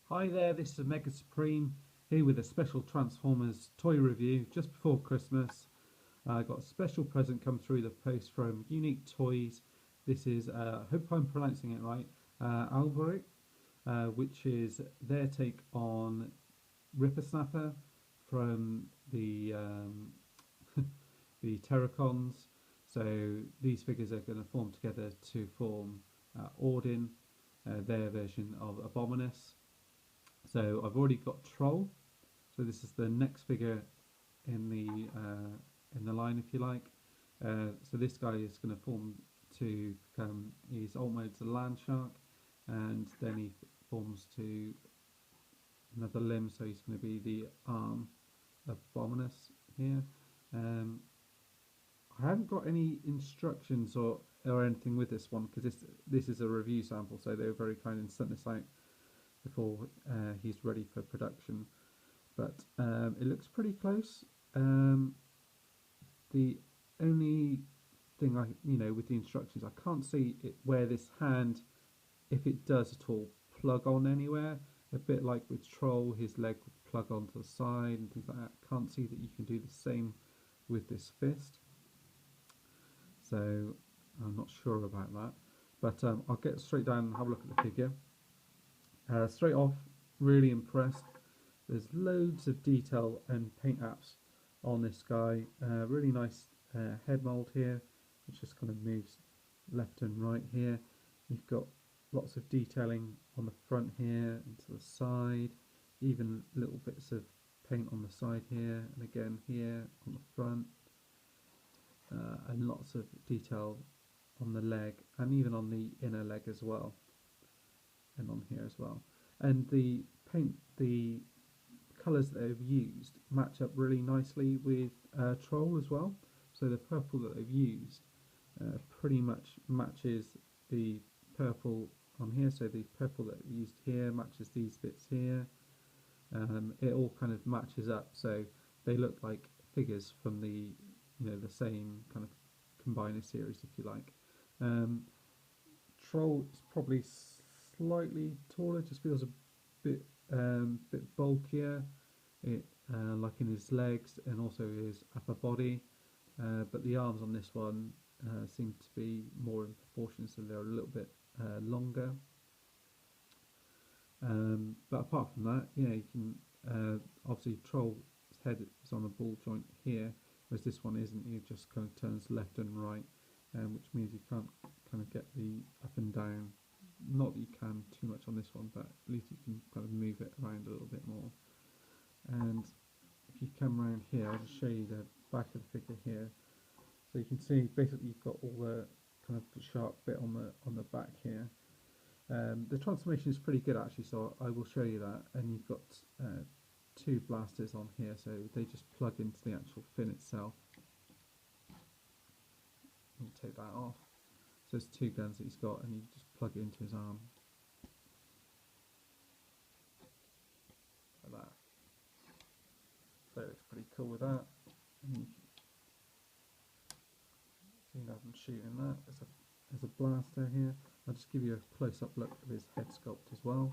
Hi there, this is Mega Supreme here with a special Transformers toy review just before Christmas. I got a special present come through the post from Unique Toys. This is, I hope I'm pronouncing it right, Alberich, which is their take on Rippersnapper from the Terracons. So these figures are going to form together to form Ordin, their version of Abominus. So I've already got Troll. So this is the next figure in the line, if you like. So this guy is going to form to become. He's almost a land shark, and then he forms to another limb. So he's going to be the arm of Abominus here. Um, I haven't got any instructions or anything with this one because this is a review sample. So they were very kind and sent this out before he's ready for production. But it looks pretty close. The only thing with the instructions, I can't see it where this hand, if it does at all, plug on anywhere. A bit like with Troll, his leg would plug onto the side and things like that. Can't see that you can do the same with this fist. So I'm not sure about that. But I'll get straight down and have a look at the figure. Straight off, really impressed. There's loads of detail and paint apps on this guy. Really nice head mold here, which just kind of moves left and right here. You've got lots of detailing on the front here and to the side, even little bits of paint on the side here and again here on the front, and lots of detail on the leg and even on the inner leg as well, and on here as well. And the colours that they've used match up really nicely with Troll as well. So the purple that they've used pretty much matches the purple on here. So the purple that we used here matches these bits here. It all kind of matches up, so they look like figures from the same kind of combiner series, if you like. Troll is probably slightly taller, just feels a bit bulkier, like in his legs and also his upper body. But the arms on this one seem to be more in proportion, so they're a little bit longer. But apart from that, you can obviously Troll's head is on a ball joint here, whereas this one isn't. It just kind of turns left and right, which means you can't kind of get the up and down. Not that you can too much on this one, but at least you can kind of move it around a little bit more. And if you come around here, I'll just show you the back of the figure here. So you can see basically you've got all the kind of sharp bit on the back here. The transformation is pretty good actually, so I will show you that. And you've got two blasters on here, so they just plug into the actual fin itself. We'll take that off. So it's two guns that he's got, and you just plug it into his arm. Like that. So it's pretty cool with that. And you can see I'm shooting that. There's a blaster here. I'll just give you a close-up look of his head sculpt as well.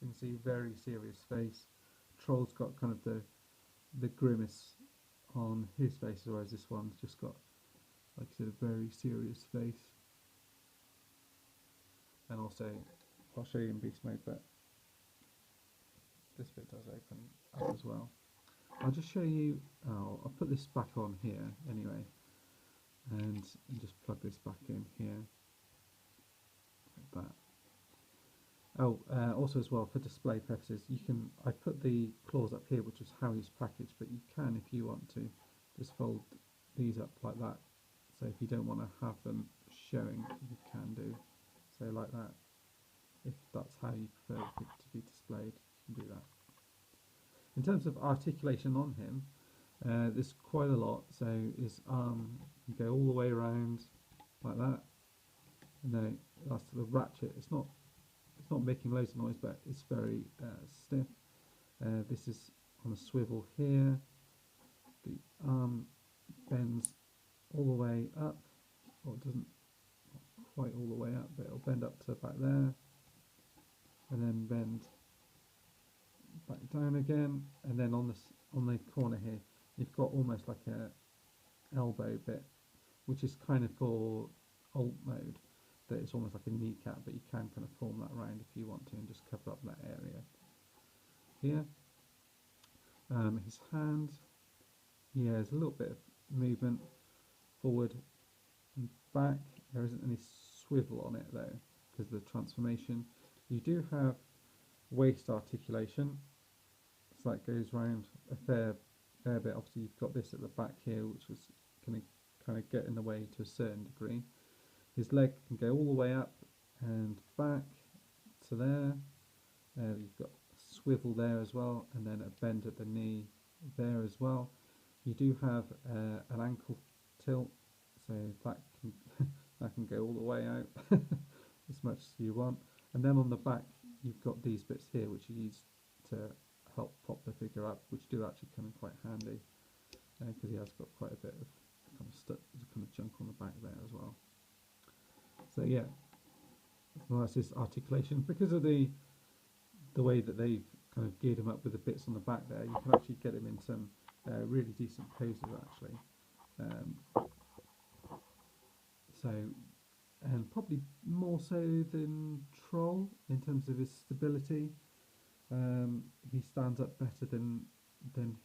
You can see very serious face. Troll's got kind of the grimace on his face, whereas this one's just got, like I said, a very serious face. And also, I'll show you in beast mode, but this bit does open up as well. I'll just show you. I'll put this back on here anyway, and just plug this back in here, like that. Oh, also as well, for display purposes, I put the claws up here, which is how he's packaged, but you can, if you want to, just fold these up like that. So if you don't want to have them showing, you can do. So like that. If that's how you prefer it to be displayed, you can do that. In terms of articulation on him, there's quite a lot. So his arm, you go all the way around like that, and then that's the ratchet. It's not making loads of noise, but it's very stiff. This is on a swivel here. The arm bends all the way up, or it doesn't, not quite all the way up, but it'll bend up to about there, and then bend back down again, and then on the corner here, you've got almost like a elbow bit, which is kind of for alt mode, that it's almost like a kneecap, but you can kind of form that round if you want to and just cover up that area here. His hand, yeah, there's a little bit of movement forward and back. There isn't any swivel on it though because of the transformation. You do have waist articulation, so that goes round a fair bit. Obviously you've got this at the back here, which was going to kind of get in the way to a certain degree. His leg can go all the way up and back to there. You've got a swivel there as well, and then a bend at the knee there as well. You do have an ankle tilt, so that can that can go all the way out as much as you want. And then on the back, you've got these bits here, which you use to help prop the figure up, which do actually come in quite handy because he has got quite a bit of kind of junk on the back there as well. So yeah, well, that's his articulation. Because of the way that they've kind of geared him up with the bits on the back there, you can actually get him in some really decent poses actually. And probably more so than Troll in terms of his stability. He stands up better than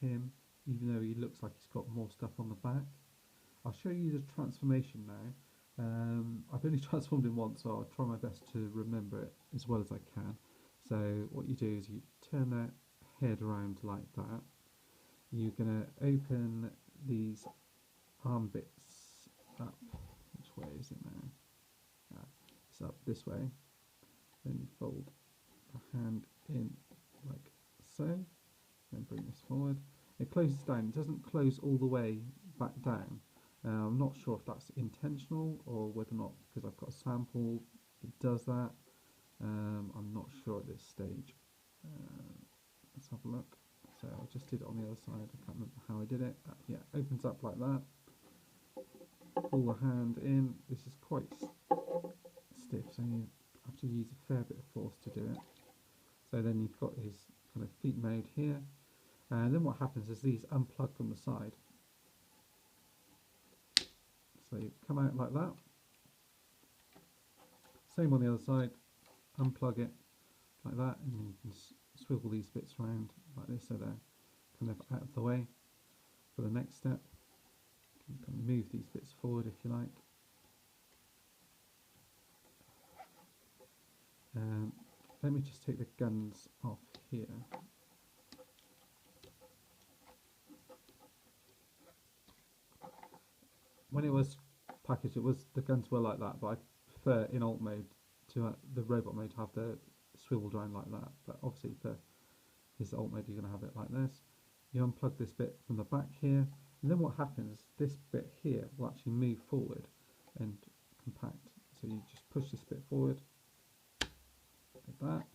him, even though he looks like he's got more stuff on the back. I'll show you the transformation now. I've only transformed him once, so I'll try my best to remember it as well as I can. So what you do is you turn that head around like that. You're going to open these arm bits up. Which way is it now? It's up this way. Then you fold the hand in like so. Then bring this forward. It closes down. It doesn't close all the way back down. I'm not sure if that's intentional or whether or not, because I've got a sample, it does that. I'm not sure at this stage. Let's have a look. So I just did it on the other side. I can't remember how I did it. Yeah, opens up like that. Pull the hand in. This is quite stiff, so you have to use a fair bit of force to do it. So then you've got his kind of feet mode here, and then what happens is these unplug from the side. So you come out like that. Same on the other side. Unplug it like that, and you can swivel these bits around like this, so they're kind of out of the way for the next step. You can move these bits forward if you like. Let me just take the guns off here. When it was packaged, the guns were like that, but I prefer in alt mode to the robot mode to have the swivel around like that. But obviously for his alt mode, you're going to have it like this. You unplug this bit from the back here, and then what happens? This bit here will actually move forward and compact. So you just push this bit forward like that.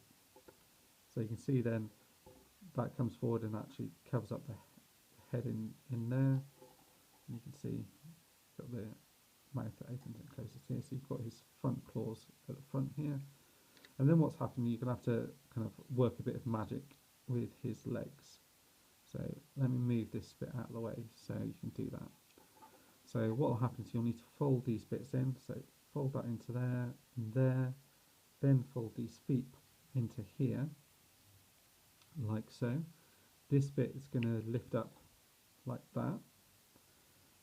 So you can see then that comes forward and actually covers up the head in there. You can see got the mouth that opens and closes here. So you've got his front claws at the front here. And then what's happening, you're going to have to kind of work a bit of magic with his legs. So let me move this bit out of the way so you can do that. So what will happen is you'll need to fold these bits in. So fold that into there and there. Then fold these feet into here, like so. This bit is going to lift up like that.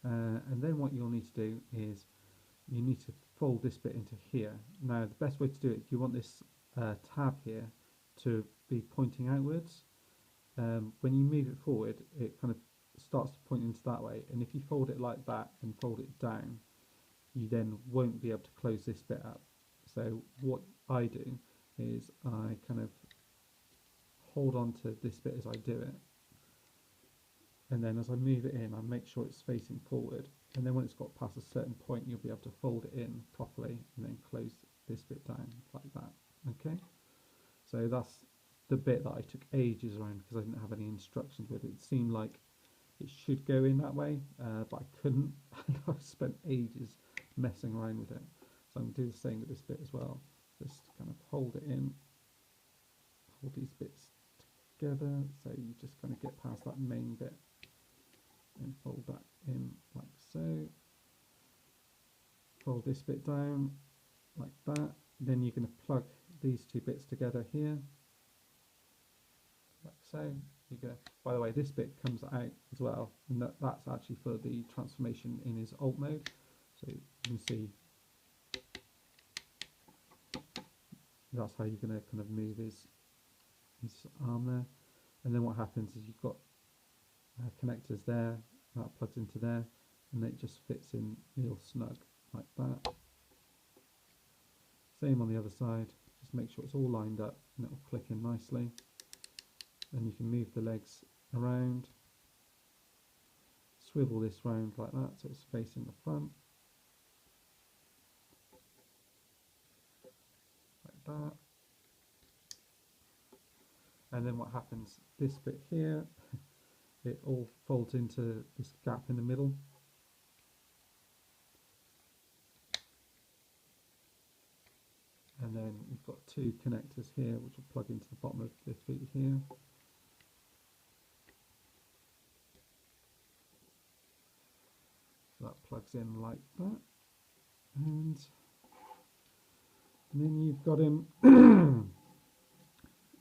And then what you'll need to do is you need to fold this bit into here. Now the best way to do it, if you want this tab here to be pointing outwards, when you move it forward it kind of starts to point into that way, and if you fold it like that and fold it down, you then won't be able to close this bit up. So what I do is I kind of hold on to this bit as I do it, and then as I move it in I make sure it's facing forward, and then when it's got past a certain point you'll be able to fold it in properly and then close this bit down like that. Okay, so that's the bit that I took ages around because I didn't have any instructions with it. It seemed like it should go in that way, but I couldn't. I spent ages messing around with it. So I'm going to do the same with this bit as well. Just kind of hold it in, hold these bits together, so you just kind of get past that main bit and fold that in like so. Fold this bit down like that. Then you're going to plug these two bits together here, like so. You're going to, by the way, this bit comes out as well, and that's actually for the transformation in his alt mode. So you can see that's how you're going to kind of move his arm there. And then what happens is you've got connectors there, that plugs into there, and it just fits in real snug like that. Same on the other side, just make sure it's all lined up and it will click in nicely. Then you can move the legs around, swivel this round like that so it's facing the front, like that. And then what happens, this bit here, it all folds into this gap in the middle. And then you've got two connectors here which will plug into the bottom of the feet here. So that plugs in like that. And then you've got him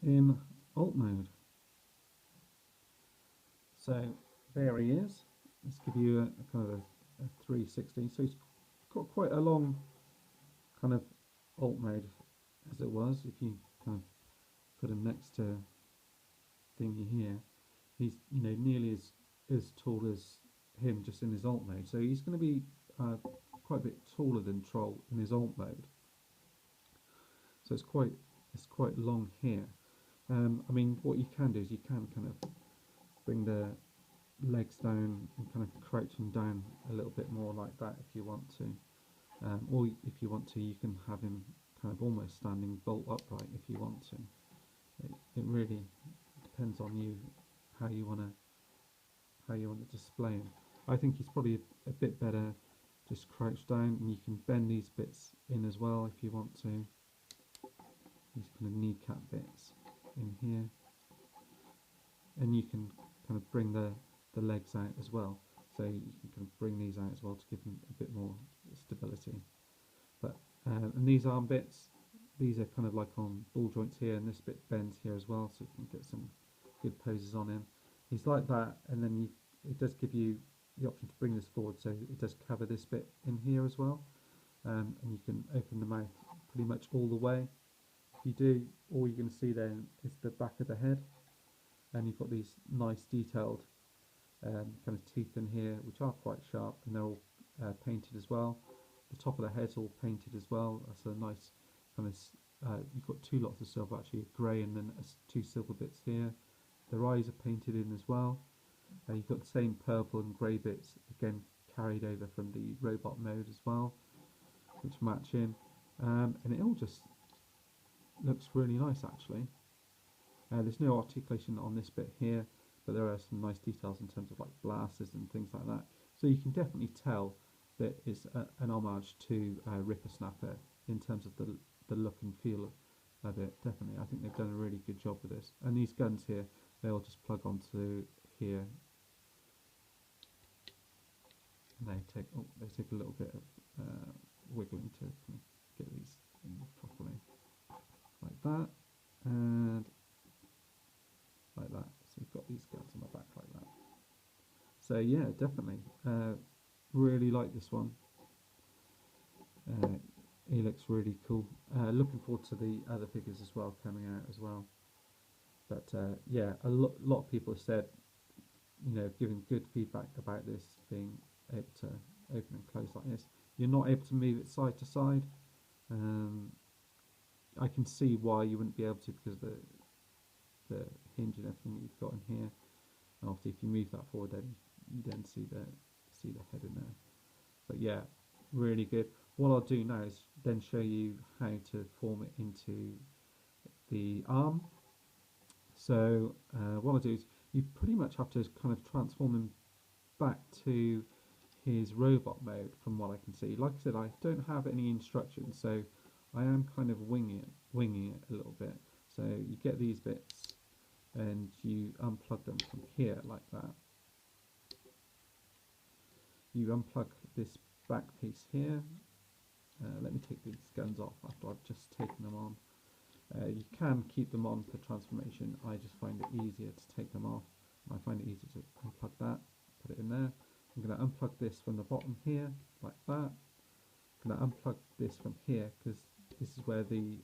in alt mode. So there he is. Let's give you a kind of a 360. So he's got quite a long kind of alt mode as it was. If you kind of put him next to thingy here, he's nearly as tall as him just in his alt mode. So he's going to be quite a bit taller than Troll in his alt mode. So it's quite long here. I mean, what you can do is you can kind of bring the legs down and kind of crouch them down a little bit more like that if you want to. Or if you want to, you can have him kind of almost standing bolt upright if you want to. It really depends on you how you want to display him. I think he's probably a bit better just crouched down, and you can bend these bits in as well if you want to. These kind of kneecap bits in here, and you can kind of bring the legs out as well. So you can kind of bring these out as well to give them a bit more stability. But and these arm bits, these are kind of like on ball joints here, and this bit bends here as well, so you can get some good poses on him. He's like that, and then it does give you the option to bring this forward, so it does cover this bit in here as well, and you can open the mouth pretty much all the way. If you do, all you're going to see then is the back of the head, and you've got these nice detailed kind of teeth in here, which are quite sharp, and they're all painted as well. The top of the head's all painted as well. That's a nice kind of, you've got two lots of silver actually, grey and then two silver bits here. Their eyes are painted in as well. You've got the same purple and grey bits again carried over from the robot mode as well, which match in, and it all just looks really nice actually. There's no articulation on this bit here, but there are some nice details in terms of like blasters and things like that. So you can definitely tell that it's an homage to Rippersnapper in terms of the look and feel of it. Definitely, I think they've done a really good job with this. And these guns here, they'll just plug onto here. And they take a little bit of wiggling to kind of get these in properly, like that, and like that. So you've got these guns on the back like that. So yeah, definitely, really like this one. He looks really cool. Looking forward to the other figures as well coming out as well. But yeah, a lot of people have said, giving good feedback about this being able to open and close like this. You're not able to move it side to side. I can see why you wouldn't be able to, because the hinge and everything that you've got in here. And obviously, if you move that forward, then you then see the head in there. But yeah, really good. What I'll do now is then show you how to form it into the arm. So what I'll do is you pretty much have to kind of transform him back to his robot mode from what I can see. Like I said, I don't have any instructions, so I am kind of winging it a little bit. So you get these bits and you unplug them from here like that. You unplug this back piece here. Let me take these guns off after I've just taken them on. You can keep them on for transformation. I just find it easier to take them off. I find it easier to unplug that, put it in there. I'm going to unplug this from the bottom here, like that. I'm going to unplug this from here because this is where the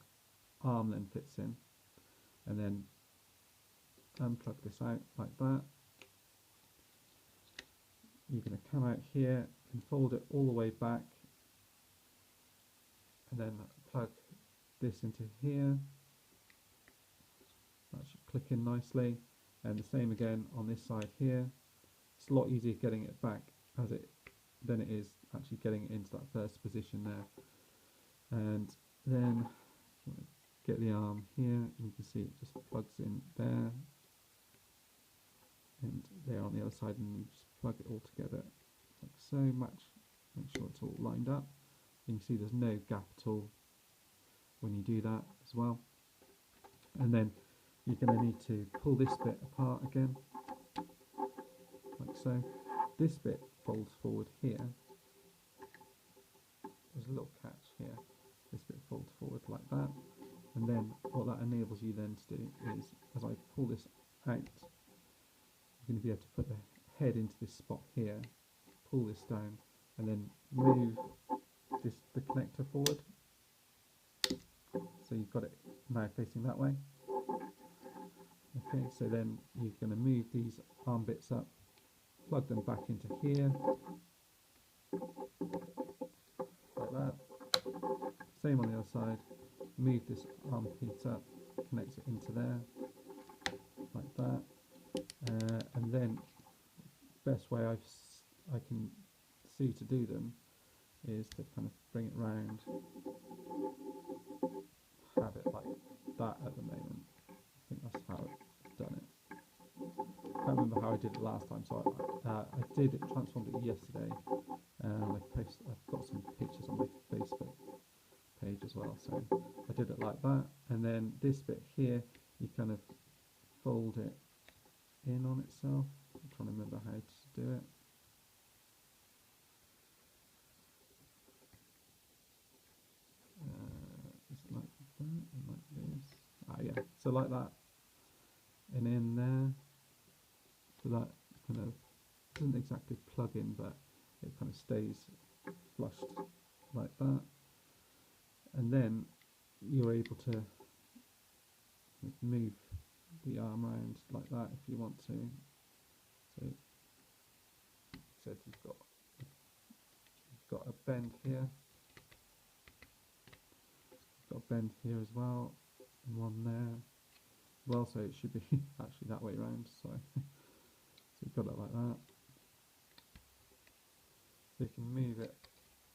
arm then fits in. And then unplug this out like that. You're going to come out here and fold it all the way back. And then plug this into here. That should click in nicely. And the same again on this side here. It's a lot easier getting it back than it is actually getting it into that first position there. And then if you want to get the arm here, you can see it just plugs in there and there on the other side, and you just plug it all together like so. Make sure it's all lined up. You can see there's no gap at all when you do that as well. And then you're going to need to pull this bit apart again, like so. This bit folds forward here. There's a little catch here. This bit folds forward like that. And then what that enables you then to do is, as I pull this out, you're going to be able to put the head into this spot here, pull this down, and then move the connector forward. So you've got it now facing that way. Okay, so then you're going to move these arm bits up, plug them back into here, like that. Same on the other side, move this arm piece up, connect it into there, like that. And then best way I can see to do them is to kind of bring it round, have it like that at the moment. I think that's how I've done it. I can't remember how I did it last time, so I did it, transformed it yesterday. I've got some pictures on my Facebook page as well, so I did it like that. And then this bit here, you kind of fold it in on itself. I'm trying to remember how to do it. Is it like that and like this? Yeah, so like that, and in there, so that kind of doesn't exactly plug in, but it kind of stays flushed like that. And then you're able to move the arm around like that if you want to. So you've got a bend here. You've got a bend here as well, and one there. Well, so it should be actually that way around. So you've got it like that. So you can move it.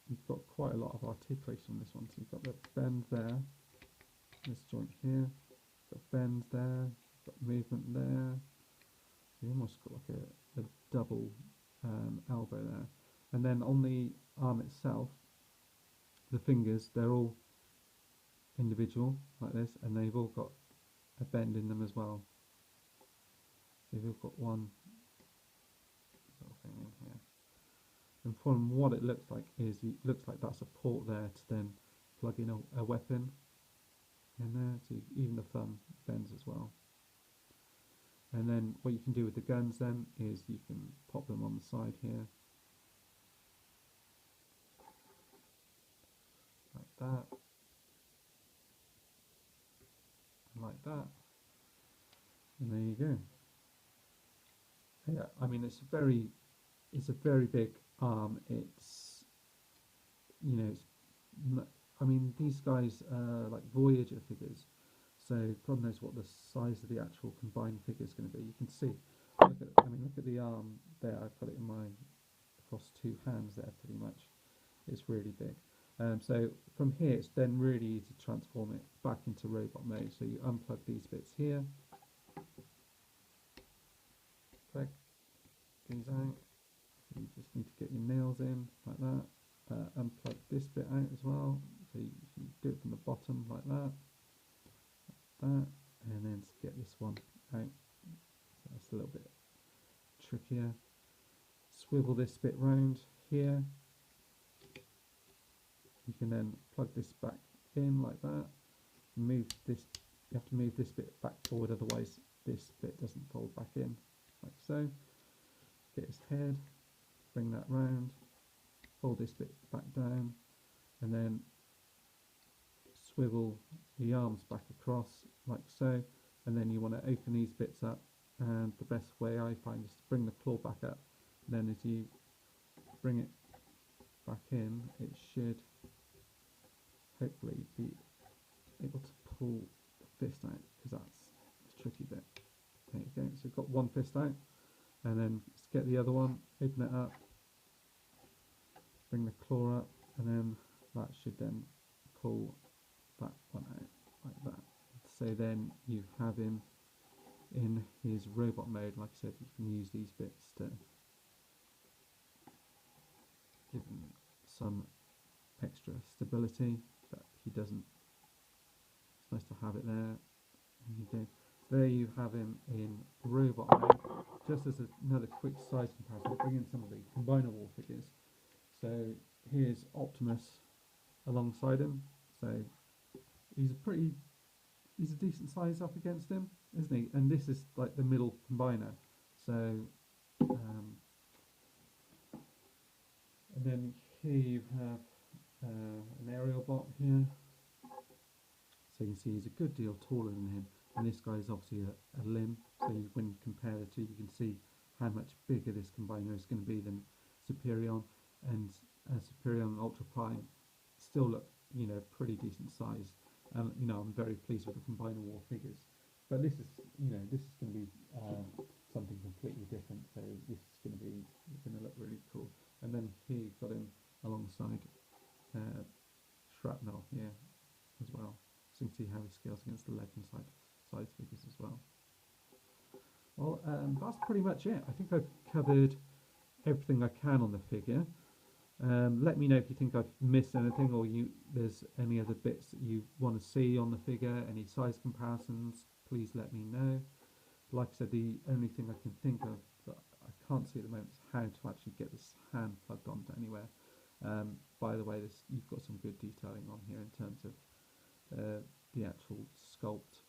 You've got quite a lot of articulation on this one. So you've got the bend there, this joint here. You've got bend there. You've got movement there. So you almost got like a double elbow there. And then on the arm itself, the fingers, they're all individual like this, and they've all got a bend in them as well. So you've all got one little thing in here. And from what it looks like is, it looks like that's a port there to then plug in a weapon in there. So even the thumb bends as well. And then what you can do with the guns then is you can pop them on the side here, like that, and like that, and there you go. Yeah, I mean it's a very big arm. It's, you know, I mean these guys are like Voyager figures. So God knows what the size of the actual combined figure is going to be. You can see, look at the arm there. I've got it in across two hands there pretty much. It's really big. So from here it's then really easy to transform it back into robot mode. So you unplug these bits here, plug these out, So you just need to get your nails in like that. Unplug this bit out as well. So you do it from the bottom like that, and then get this one out. So that's a little bit trickier. Swivel this bit round here. You can then plug this back in like that. Move this. You have to move this bit back forward, otherwise this bit doesn't fold back in, like so. Get his head, bring that round, fold this bit back down, and then swivel the arms back across like so. And then you want to open these bits up, and the best way I find is to bring the claw back up. And then as you bring it back in, it should hopefully be able to pull the fist out, because that's the tricky bit. There you go. So you've got one fist out, and then let's get the other one, open it up, bring the claw up, and then that should then pull that one out like that. So then you have him in his robot mode. Like I said, you can use these bits to give him some extra stability, but he doesn't. It's nice to have it there. There you go. So there you have him in robot mode. Just as another quick size comparison, bring in some of the Combiner War figures. So here's Optimus alongside him. So he's a decent size up against him, isn't he? And this is like the middle combiner. So and then here you have an aerial bot here. So you can see he's a good deal taller than him, and this guy is obviously a limb. So when you compare the two, you can see how much bigger this combiner is going to be than Superion, and Superion and Ultra Prime still look, you know, pretty decent size. You know, I'm very pleased with the Combiner War figures, but this is, you know, this is going to be something completely different. So this is going to look really cool. And then here you've got him alongside Shrapnel here as well. So you can see how he scales against the Legend size figures as well. Well, that's pretty much it. I think I've covered everything I can on the figure. Let me know if you think I've missed anything, or there's any other bits that you want to see on the figure, any size comparisons, please let me know. Like I said, the only thing I can think of that I can't see at the moment is how to actually get this hand plugged onto anywhere. By the way, you've got some good detailing on here in terms of the actual sculpt.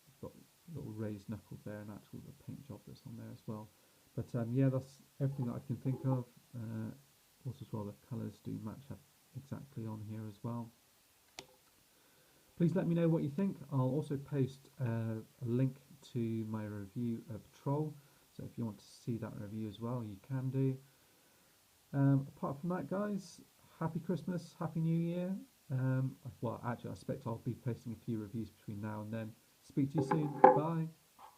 You've got little raised knuckles there, and actual the paint job that's on there as well. But yeah, that's everything that I can think of. Also as well, the colours do match up exactly on here as well. Please let me know what you think. I'll also post a link to my review of Troll, so if you want to see that review as well, you can do. Apart from that, guys, happy Christmas, happy New Year. Well, actually, I expect I'll be posting a few reviews between now and then. Speak to you soon. Bye.